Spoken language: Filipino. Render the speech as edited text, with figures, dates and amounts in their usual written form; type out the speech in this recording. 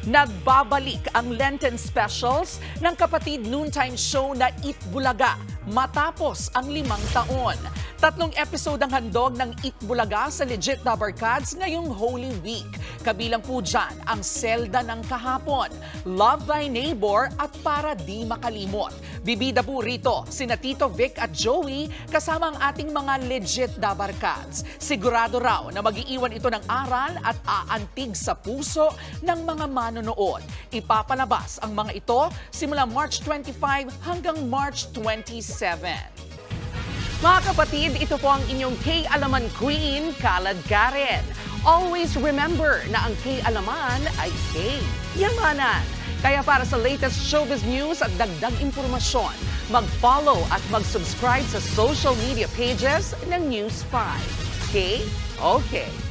Nagbabalik ang Lenten specials ng kapatid noontime show na Eat Bulaga matapos ang 5 taon. 3 episode ang handog ng Eat Bulaga sa Legit na Barkads ngayong Holy Week. Kabilang po dyan ang Selda ng Kahapon, Love Thy Neighbor at Para Di Makalimot. Bibida po rito sina Tito Vic at Joey kasama ang ating mga Legit na Barkads. Sigurado raw na mag-iiwan ito ng aral at aantig sa puso ng mga manonood. Ipapalabas ang mga ito simula March 25 hanggang March 27. Mga kapatid, ito po ang inyong K-Alaman Queen, Kalad Karen. Always remember na ang K-Alaman ay K-Yamanan. Kaya para sa latest showbiz news at dagdag impormasyon, mag-follow at mag-subscribe sa social media pages ng News 5. Okay?